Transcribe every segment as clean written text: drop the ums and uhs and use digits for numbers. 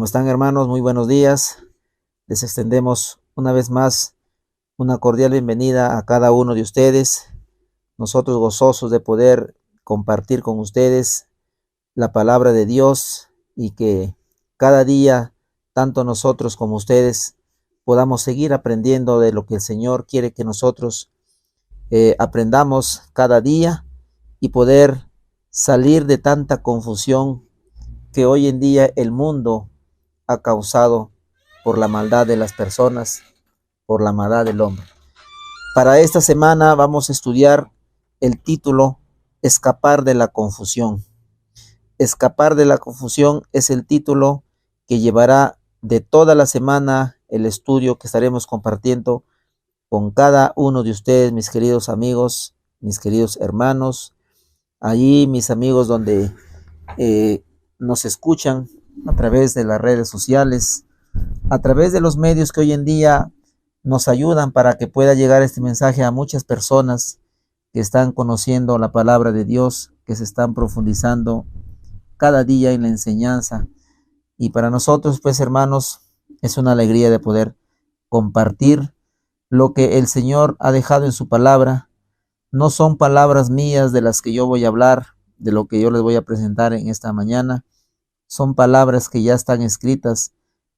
¿Cómo están, hermanos? Muy buenos días. Les extendemos una vez más una cordial bienvenida a cada uno de ustedes. Nosotros gozosos de poder compartir con ustedes la palabra de Dios y que cada día, tanto nosotros como ustedes, podamos seguir aprendiendo de lo que el Señor quiere que nosotros aprendamos cada día y poder salir de tanta confusión que hoy en día el mundo ha causado por la maldad de las personas, por la maldad del hombre. Para esta semana vamos a estudiar el título Escapar de la confusión. Escapar de la confusión es el título que llevará de toda la semana el estudio que estaremos compartiendo con cada uno de ustedes, mis queridos amigos, mis queridos hermanos, allí mis amigos donde nos escuchan a través de las redes sociales, a través de los medios que hoy en día nos ayudan para que pueda llegar este mensaje a muchas personas que están conociendo la palabra de Dios, que se están profundizando cada día en la enseñanza. Y para nosotros, pues hermanos, es una alegría de poder compartir lo que el Señor ha dejado en su palabra. No son palabras mías de las que yo voy a hablar, de lo que yo les voy a presentar en esta mañana. Son palabras que ya están escritas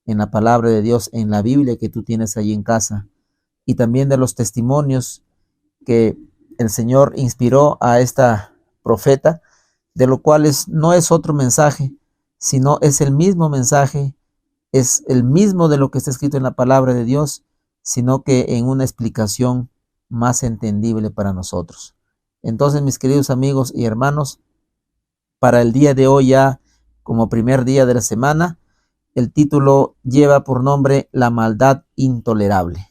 en la palabra de Dios, en la Biblia que tú tienes allí en casa. Y también de los testimonios que el Señor inspiró a esta profeta, de lo cual no es otro mensaje, sino es el mismo mensaje, es el mismo de lo que está escrito en la palabra de Dios, sino que en una explicación más entendible para nosotros. Entonces, mis queridos amigos y hermanos, para el día de hoy, ya como primer día de la semana, el título lleva por nombre La maldad intolerable.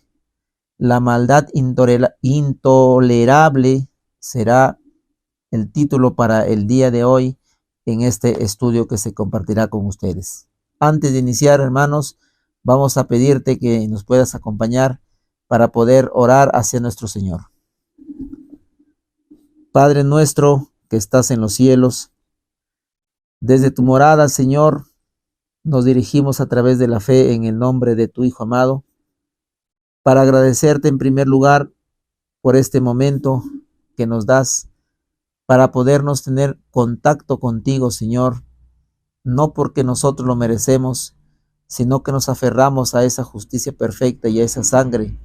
La maldad intolerable será el título para el día de hoy en este estudio que se compartirá con ustedes. Antes de iniciar, hermanos, vamos a pedirte que nos puedas acompañar para poder orar hacia nuestro Señor. Padre nuestro que estás en los cielos, desde tu morada, Señor, nos dirigimos a través de la fe en el nombre de tu Hijo amado, para agradecerte en primer lugar por este momento que nos das, para podernos tener contacto contigo, Señor, no porque nosotros lo merecemos, sino que nos aferramos a esa justicia perfecta y a esa sangre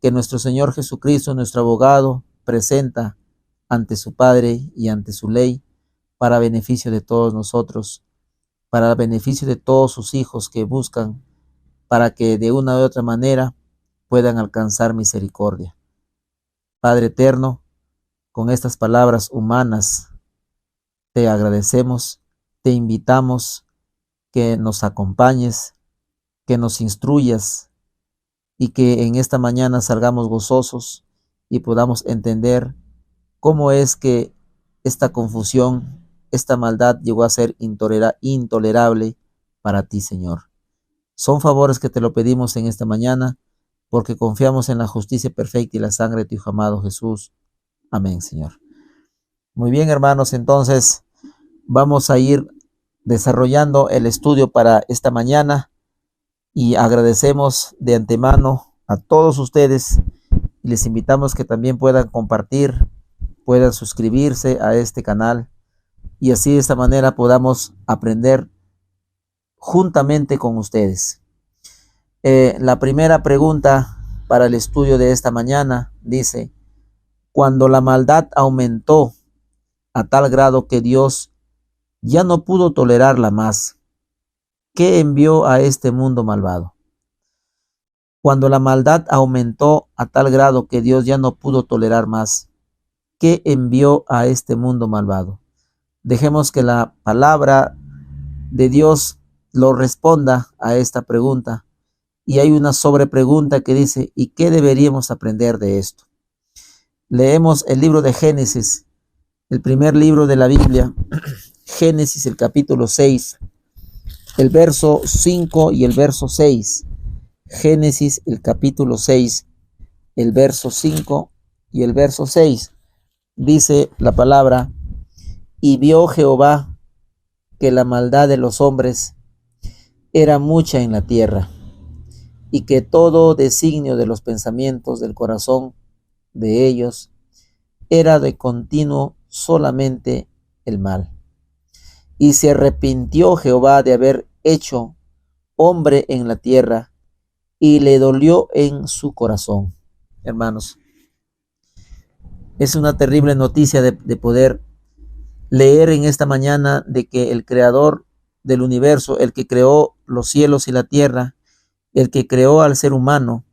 que nuestro Señor Jesucristo, nuestro abogado, presenta ante su Padre y ante su ley, para beneficio de todos nosotros, para el beneficio de todos sus hijos que buscan, para que de una u otra manera puedan alcanzar misericordia. Padre eterno, con estas palabras humanas, te agradecemos, te invitamos que nos acompañes, que nos instruyas y que en esta mañana salgamos gozosos y podamos entender cómo es que esta confusión, esta maldad llegó a ser intolerable para ti, Señor. Son favores que te lo pedimos en esta mañana, porque confiamos en la justicia perfecta y la sangre de tu Hijo amado Jesús. Amén, Señor. Muy bien, hermanos, entonces vamos a ir desarrollando el estudio para esta mañana y agradecemos de antemano a todos ustedes y les invitamos que también puedan compartir, puedan suscribirse a este canal y así de esta manera podamos aprender juntamente con ustedes. La primera pregunta para el estudio de esta mañana dice: cuando la maldad aumentó a tal grado que Dios ya no pudo tolerarla más, ¿qué envió a este mundo malvado? Cuando la maldad aumentó a tal grado que Dios ya no pudo tolerar más, ¿qué envió a este mundo malvado? Dejemos que la palabra de Dios lo responda a esta pregunta. Y hay una sobrepregunta que dice: ¿y qué deberíamos aprender de esto? Leemos el libro de Génesis, el primer libro de la Biblia, Génesis, el capítulo 6, el verso 5 y el verso 6. Génesis, el capítulo 6, el verso 5 y el verso 6. Dice la palabra: y vio Jehová que la maldad de los hombres era mucha en la tierra, y que todo designio de los pensamientos del corazón de ellos era de continuo solamente el mal. Y se arrepintió Jehová de haber hecho hombre en la tierra, y le dolió en su corazón. Hermanos, es una terrible noticia de poder leer en esta mañana de que el creador del universo, el que creó los cielos y la tierra, el que creó al ser humano,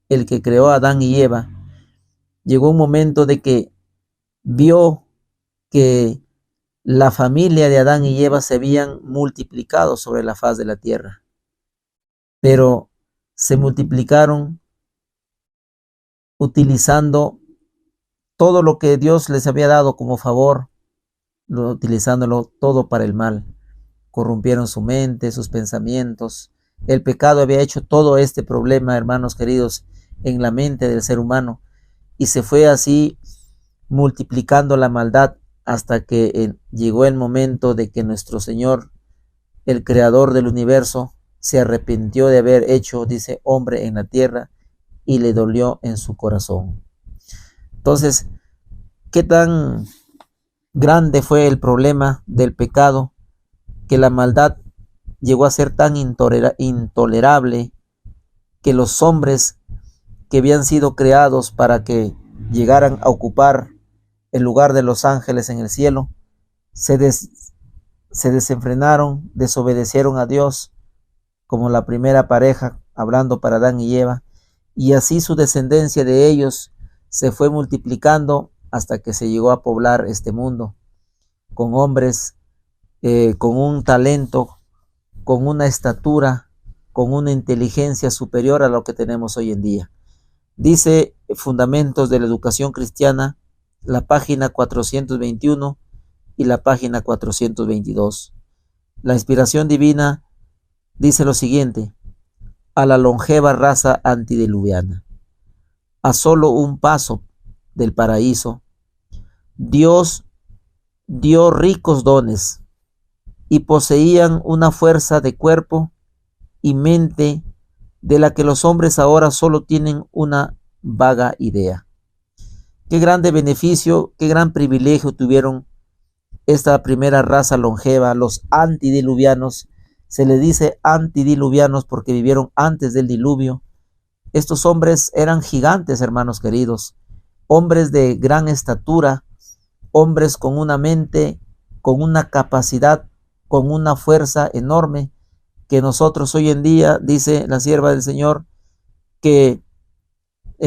el que creó a Adán y Eva, llegó un momento de que vio que la familia de Adán y Eva se habían multiplicado sobre la faz de la tierra, pero se multiplicaron utilizando todo lo que Dios les había dado como favor, utilizándolo todo para el mal. Corrompieron su mente, sus pensamientos. El pecado había hecho todo este problema, hermanos queridos, en la mente del ser humano, y se fue así multiplicando la maldad hasta que llegó el momento de que nuestro Señor, el creador del universo, se arrepintió de haber hecho, dice, hombre en la tierra, y le dolió en su corazón. Entonces, ¿qué tan grande fue el problema del pecado, que la maldad llegó a ser tan intolerable, que los hombres que habían sido creados para que llegaran a ocupar el lugar de los ángeles en el cielo, se desenfrenaron, desobedecieron a Dios, como la primera pareja, hablando para Adán y Eva, y así su descendencia de ellos se fue multiplicando hasta que se llegó a poblar este mundo con hombres con un talento, con una estatura, con una inteligencia superior a lo que tenemos hoy en día. Dice Fundamentos de la Educación Cristiana, la página 421 y la página 422. La inspiración divina dice lo siguiente: a la longeva raza antediluviana, a solo un paso del paraíso, Dios dio ricos dones, y poseían una fuerza de cuerpo y mente de la que los hombres ahora solo tienen una vaga idea. Qué grande beneficio, qué gran privilegio tuvieron esta primera raza longeva, los antediluvianos. Se les dice antediluvianos porque vivieron antes del diluvio. Estos hombres eran gigantes, hermanos queridos, hombres de gran estatura, hombres con una mente, con una capacidad, con una fuerza enorme, que nosotros hoy en día, dice la sierva del Señor, que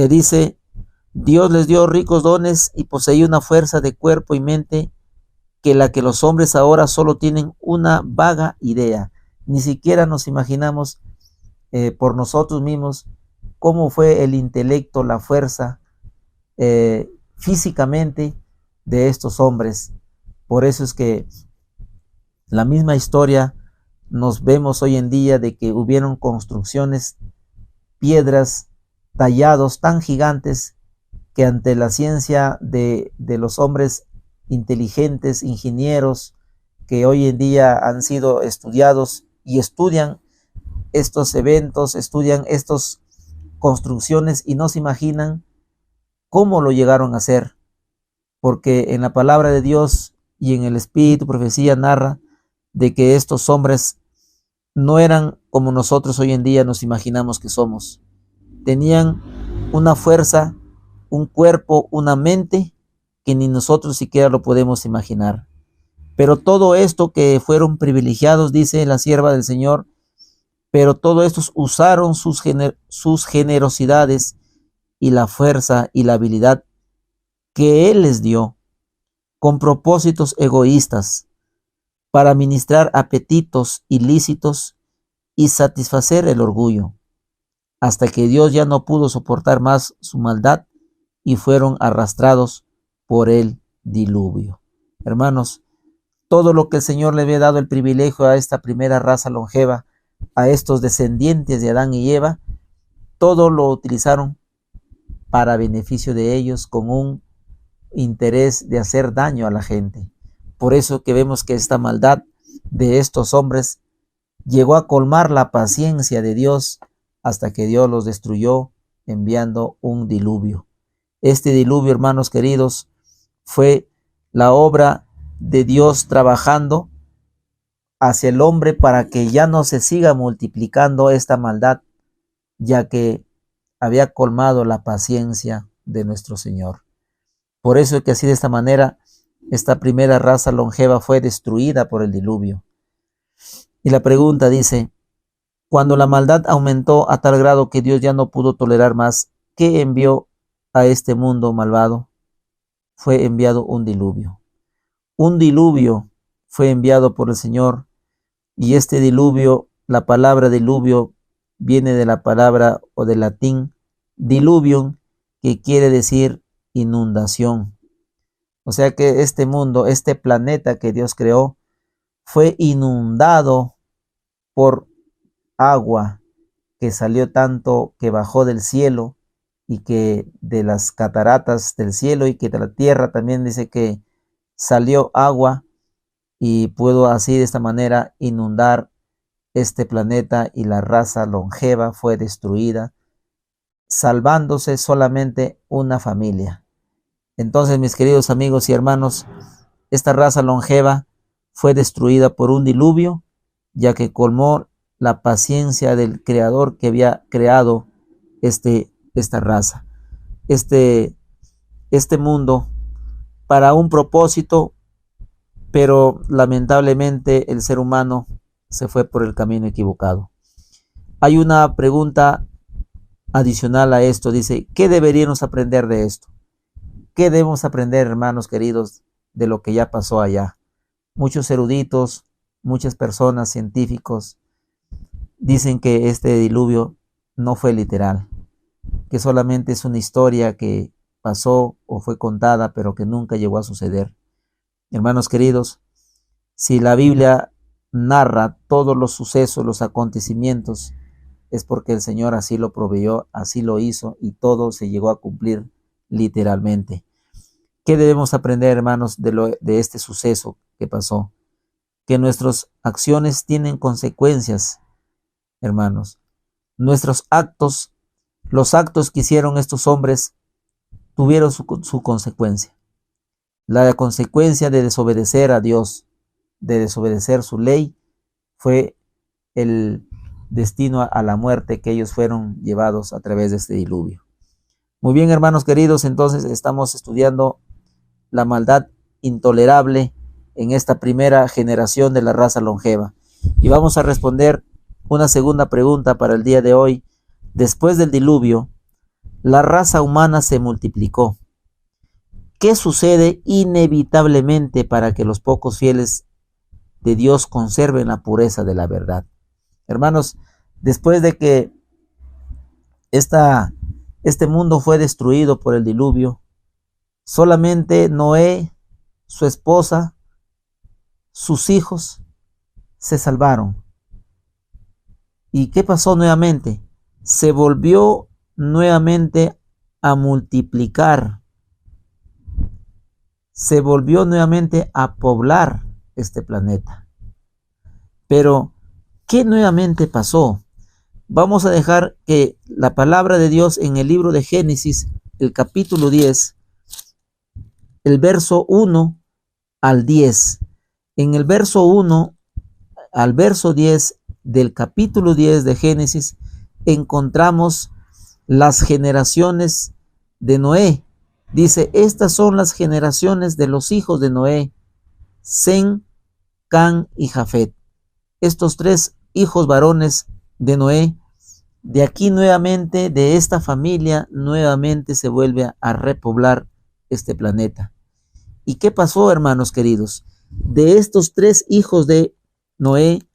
dice, Dios les dio ricos dones y poseía una fuerza de cuerpo y mente que la que los hombres ahora solo tienen una vaga idea. Ni siquiera nos imaginamos por nosotros mismos cómo fue el intelecto, la fuerza físicamente de estos hombres. Por eso es que la misma historia nos vemos hoy en día de que hubieron construcciones, piedras, tallados tan gigantes que ante la ciencia de los hombres inteligentes, ingenieros, que hoy en día han sido estudiados y estudian estos eventos, estudian estas construcciones y no se imaginan cómo lo llegaron a hacer, porque en la palabra de Dios y en el Espíritu profecía narra de que estos hombres no eran como nosotros hoy en día nos imaginamos que somos. Tenían una fuerza, un cuerpo, una mente que ni nosotros siquiera lo podemos imaginar. Pero todo esto que fueron privilegiados, dice la sierva del Señor, pero todos estos usaron sus generosidades y la fuerza y la habilidad que Él les dio con propósitos egoístas para ministrar apetitos ilícitos y satisfacer el orgullo, hasta que Dios ya no pudo soportar más su maldad y fueron arrastrados por el diluvio. Hermanos, todo lo que el Señor le había dado el privilegio a esta primera raza longeva, a estos descendientes de Adán y Eva, todo lo utilizaron para beneficio de ellos con un interés de hacer daño a la gente. Por eso que vemos que esta maldad de estos hombres llegó a colmar la paciencia de Dios hasta que Dios los destruyó enviando un diluvio. Este diluvio, hermanos queridos, fue la obra de Dios trabajando hacia el hombre para que ya no se siga multiplicando esta maldad, ya que había colmado la paciencia de nuestro Señor. Por eso es que así de esta manera, esta primera raza longeva fue destruida por el diluvio. Y la pregunta dice, cuando la maldad aumentó a tal grado que Dios ya no pudo tolerar más, ¿qué envió a este mundo malvado? Fue enviado un diluvio. Un diluvio fue enviado por el Señor, y este diluvio, la palabra diluvio viene de la palabra o del latín diluvium, que quiere decir inundación. O sea que este mundo, este planeta que Dios creó, fue inundado por agua que salió tanto, que bajó del cielo y que de las cataratas del cielo, y que de la tierra también dice que salió agua y pudo así de esta manera inundar este planeta, y la raza longeva fue destruida, salvándose solamente una familia. Entonces, mis queridos amigos y hermanos, esta raza longeva fue destruida por un diluvio, ya que colmó la paciencia del Creador que había creado esta raza, este mundo, para un propósito, pero lamentablemente el ser humano se fue por el camino equivocado. Hay una pregunta adicional a esto, dice, ¿qué deberíamos aprender de esto? ¿Qué debemos aprender, hermanos queridos, de lo que ya pasó allá? Muchos eruditos, muchas personas, científicos, dicen que este diluvio no fue literal, que solamente es una historia que pasó o fue contada, pero que nunca llegó a suceder. Hermanos queridos, si la Biblia narra todos los sucesos, los acontecimientos, es porque el Señor así lo proveyó, así lo hizo, y todo se llegó a cumplir literalmente. ¿Qué debemos aprender, hermanos, de este suceso que pasó? Que nuestras acciones tienen consecuencias, hermanos. Nuestros actos, los actos que hicieron estos hombres, tuvieron su consecuencia. La consecuencia de desobedecer a Dios, de desobedecer su ley, fue el destino a la muerte, que ellos fueron llevados a través de este diluvio. Muy bien, hermanos queridos, entonces estamos estudiando la maldad intolerable en esta primera generación de la raza longeva. Y vamos a responder una segunda pregunta para el día de hoy. Después del diluvio, la raza humana se multiplicó. ¿Qué sucede inevitablemente para que los pocos fieles de Dios conserven la pureza de la verdad? Hermanos, después de que este mundo fue destruido por el diluvio, solamente Noé, su esposa, sus hijos se salvaron. ¿Y qué pasó nuevamente? Se volvió nuevamente a multiplicar, se volvió nuevamente a poblar este planeta. Pero, ¿qué nuevamente pasó? Vamos a dejar que la palabra de Dios en el libro de Génesis, el capítulo 10, el verso 1 al 10. En el verso 1 al verso 10 del capítulo 10 de Génesis, encontramos las generaciones de Noé. Dice, estas son las generaciones de los hijos de Noé, Sem, Cam y Jafet. Estos tres hijos varones de Noé, de aquí nuevamente, de esta familia, nuevamente se vuelve a repoblar este planeta. ¿Y qué pasó, hermanos queridos? De estos tres hijos de Noé,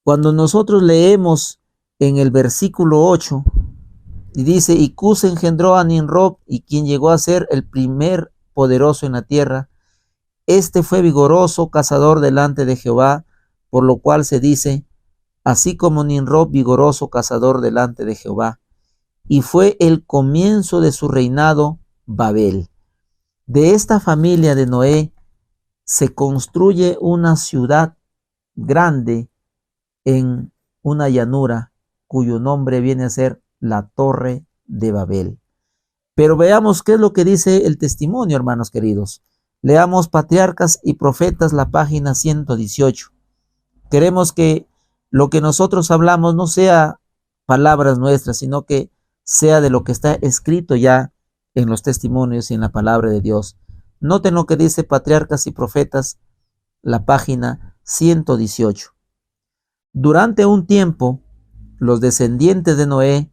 cuando nosotros leemos en el versículo 8, y dice, y Cus engendró a Nimrod, y quien llegó a ser el primer poderoso en la tierra. Este fue vigoroso cazador delante de Jehová, por lo cual se dice, así como Nimrod vigoroso cazador delante de Jehová. Y fue el comienzo de su reinado Babel. De esta familia de Noé se construye una ciudad grande en una llanura cuyo nombre viene a ser la Torre de Babel. Pero veamos qué es lo que dice el testimonio, hermanos queridos. Leamos Patriarcas y Profetas, la página 118. Queremos que lo que nosotros hablamos no sea palabras nuestras, sino que sea de lo que está escrito ya en los testimonios y en la palabra de Dios. Noten lo que dice Patriarcas y Profetas, la página 118. Durante un tiempo, los descendientes de Noé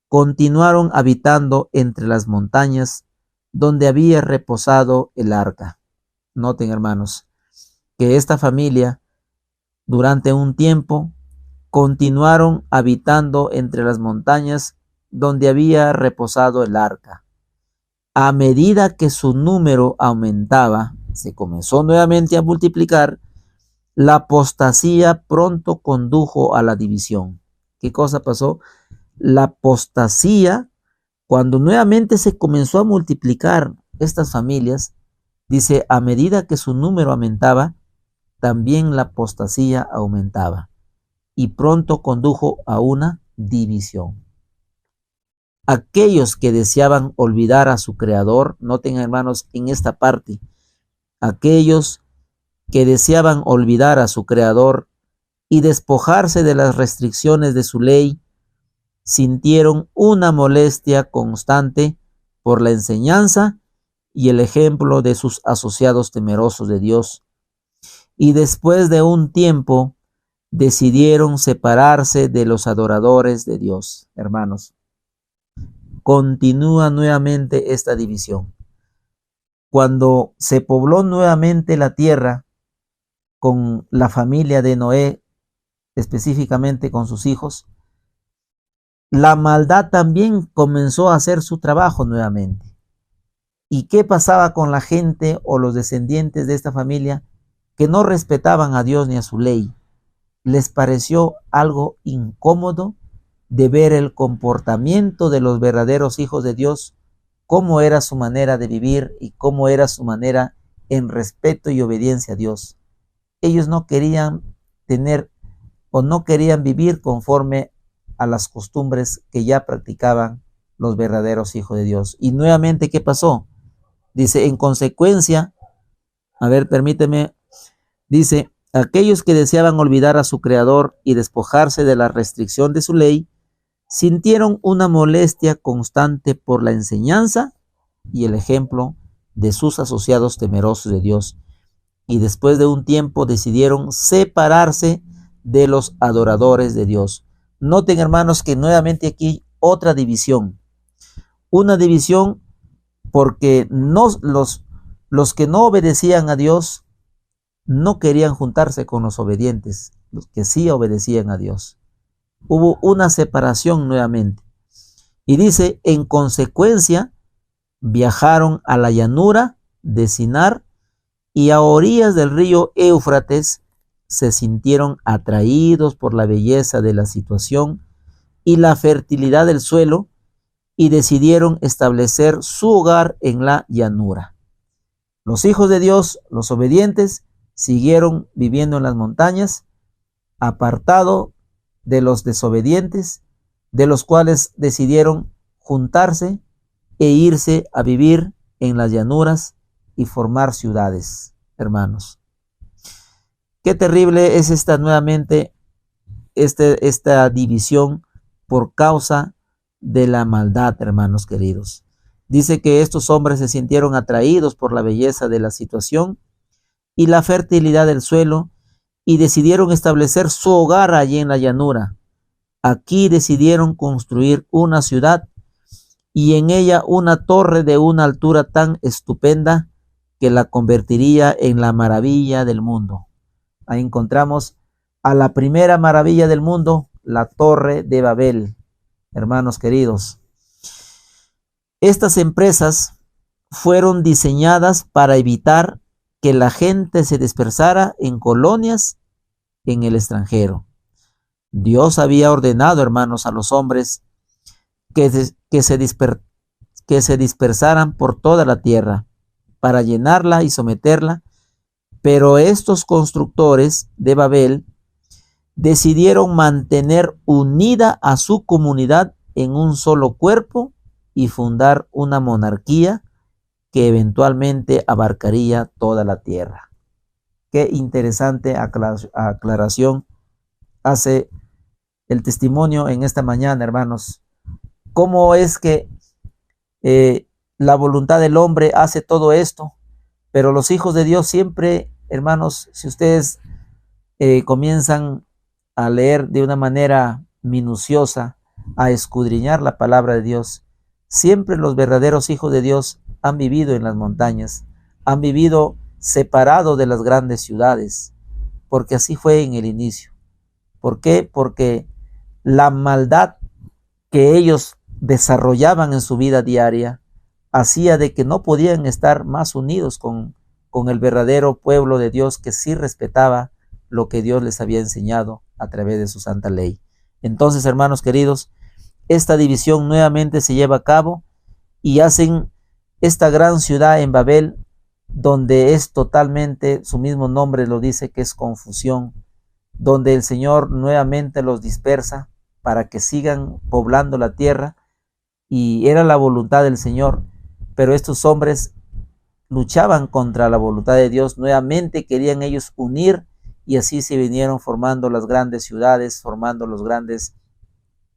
continuaron habitando entre las montañas donde había reposado el arca. Noten, hermanos, que esta familia durante un tiempo continuaron habitando entre las montañas donde había reposado el arca. A medida que su número aumentaba, se comenzó nuevamente a multiplicar. La apostasía pronto condujo a la división. ¿Qué cosa pasó? La apostasía, cuando nuevamente se comenzó a multiplicar estas familias, dice, a medida que su número aumentaba, también la apostasía aumentaba y pronto condujo a una división. Aquellos que deseaban olvidar a su Creador, noten, hermanos, en esta parte, aquellos que deseaban olvidar a su Creador y despojarse de las restricciones de su ley, sintieron una molestia constante por la enseñanza y el ejemplo de sus asociados temerosos de Dios. Y después de un tiempo decidieron separarse de los adoradores de Dios. Hermanos, continúa nuevamente esta división. Cuando se pobló nuevamente la tierra con la familia de Noé, específicamente con sus hijos, la maldad también comenzó a hacer su trabajo nuevamente. ¿Y qué pasaba con la gente o los descendientes de esta familia que no respetaban a Dios ni a su ley? Les pareció algo incómodo de ver el comportamiento de los verdaderos hijos de Dios, cómo era su manera de vivir y cómo era su manera en respeto y obediencia a Dios. Ellos no querían tener o no querían vivir conforme a las costumbres que ya practicaban los verdaderos hijos de Dios. Y nuevamente, ¿qué pasó? Dice, en consecuencia, permíteme, dice, aquellos que deseaban olvidar a su Creador y despojarse de la restricción de su ley, sintieron una molestia constante por la enseñanza y el ejemplo de sus asociados temerosos de Dios. Y después de un tiempo decidieron separarse de los adoradores de Dios. Noten, hermanos, que nuevamente aquí otra división. Una división porque los que no obedecían a Dios no querían juntarse con los obedientes, los que sí obedecían a Dios. Hubo una separación nuevamente. Y dice, en consecuencia, viajaron a la llanura de Sinar y a orillas del río Éufrates se sintieron atraídos por la belleza de la situación y la fertilidad del suelo y decidieron establecer su hogar en la llanura. Los hijos de Dios, los obedientes, siguieron viviendo en las montañas, apartado de los desobedientes, de los cuales decidieron juntarse e irse a vivir en las llanuras y formar ciudades, hermanos. Qué terrible es esta división por causa de la maldad, hermanos queridos. Dice que estos hombres se sintieron atraídos por la belleza de la situación y la fertilidad del suelo y decidieron establecer su hogar allí en la llanura. Aquí decidieron construir una ciudad y en ella una torre de una altura tan estupenda que la convertiría en la maravilla del mundo. Ahí encontramos a la primera maravilla del mundo, la Torre de Babel, hermanos queridos. Estas empresas fueron diseñadas para evitar que la gente se dispersara en colonias en el extranjero. Dios había ordenado, hermanos, a los hombres que se dispersaran por toda la tierra para llenarla y someterla, pero estos constructores de Babel decidieron mantener unida a su comunidad en un solo cuerpo y fundar una monarquía que eventualmente abarcaría toda la tierra. Qué interesante aclaración hace el testimonio en esta mañana, hermanos. ¿Cómo es que la voluntad del hombre hace todo esto? Pero los hijos de Dios siempre, hermanos, si ustedes comienzan a leer de una manera minuciosa, a escudriñar la palabra de Dios, siempre los verdaderos hijos de Dios han vivido en las montañas, han vivido separados de las grandes ciudades, porque así fue en el inicio. ¿Por qué? Porque la maldad que ellos desarrollaban en su vida diaria hacía de que no podían estar más unidos con el verdadero pueblo de Dios, que sí respetaba lo que Dios les había enseñado a través de su santa ley. Entonces, hermanos queridos, esta división nuevamente se lleva a cabo y hacen esta gran ciudad en Babel, donde es totalmente, su mismo nombre lo dice, que es confusión, donde el Señor nuevamente los dispersa para que sigan poblando la tierra, y era la voluntad del Señor, pero estos hombres luchaban contra la voluntad de Dios, nuevamente querían ellos unir, y así se vinieron formando las grandes ciudades, formando los grandes,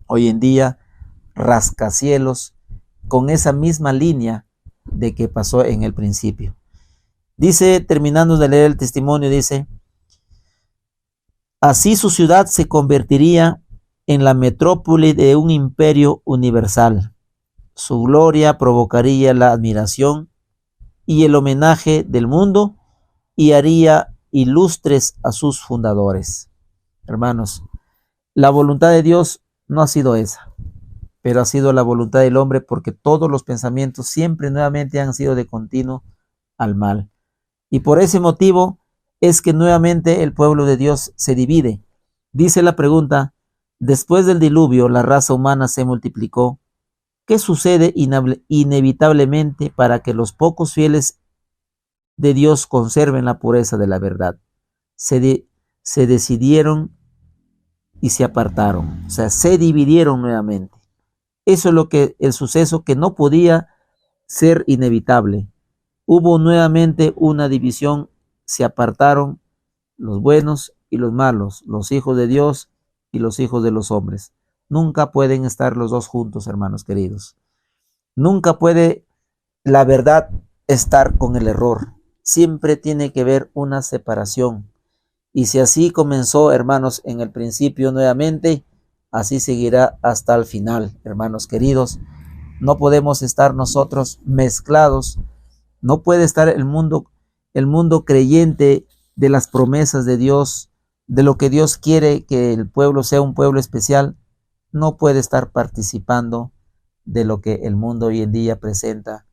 hoy en día, rascacielos, con esa misma línea de que pasó en el principio. Dice, terminando de leer el testimonio, dice: así su ciudad se convertiría en la metrópoli de un imperio universal. Su gloria provocaría la admiración y el homenaje del mundo y haría ilustres a sus fundadores. Hermanos, la voluntad de Dios no ha sido esa, pero ha sido la voluntad del hombre, porque todos los pensamientos siempre nuevamente han sido de continuo al mal. Y por ese motivo es que nuevamente el pueblo de Dios se divide. Dice la pregunta: después del diluvio, la raza humana se multiplicó. ¿Qué sucede inevitablemente para que los pocos fieles de Dios conserven la pureza de la verdad? Se decidieron y se apartaron, o sea, se dividieron nuevamente. Eso es lo que el suceso que no podía ser inevitable. Hubo nuevamente una división, se apartaron los buenos y los malos, los hijos de Dios y los hijos de los hombres. Nunca pueden estar los dos juntos, hermanos queridos. Nunca puede la verdad estar con el error. Siempre tiene que haber una separación. Y si así comenzó, hermanos, en el principio nuevamente, así seguirá hasta el final, hermanos queridos. No podemos estar nosotros mezclados. No puede estar el mundo creyente de las promesas de Dios, de lo que Dios quiere que el pueblo sea un pueblo especial. No puede estar participando de lo que el mundo hoy en día presenta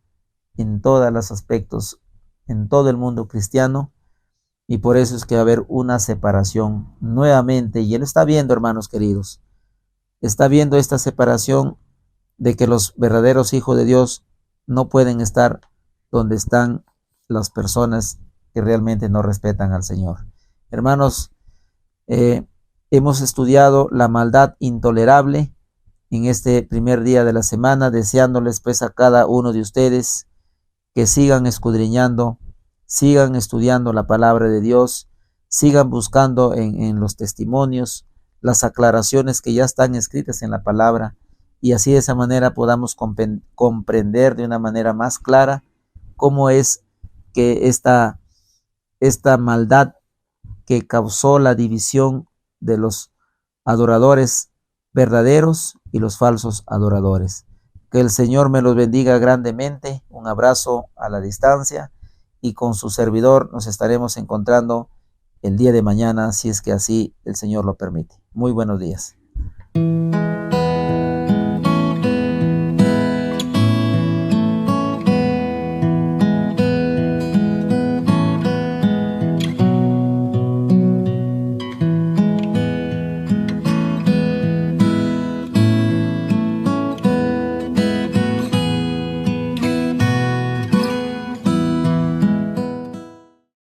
en todos los aspectos, en todo el mundo cristiano. Y por eso es que va a haber una separación nuevamente. Y Él está viendo, hermanos queridos, está viendo esta separación de que los verdaderos hijos de Dios no pueden estar donde están las personas que realmente no respetan al Señor. Hermanos, hemos estudiado la maldad intolerable en este primer día de la semana, deseándoles pues a cada uno de ustedes que sigan escudriñando, sigan estudiando la palabra de Dios, sigan buscando en los testimonios las aclaraciones que ya están escritas en la palabra, y así de esa manera podamos comprender de una manera más clara cómo es que esta maldad que causó la división de los adoradores verdaderos y los falsos adoradores. Que el Señor me los bendiga grandemente. Un abrazo a la distancia, y con su servidor nos estaremos encontrando el día de mañana, si es que así el Señor lo permite. Muy buenos días.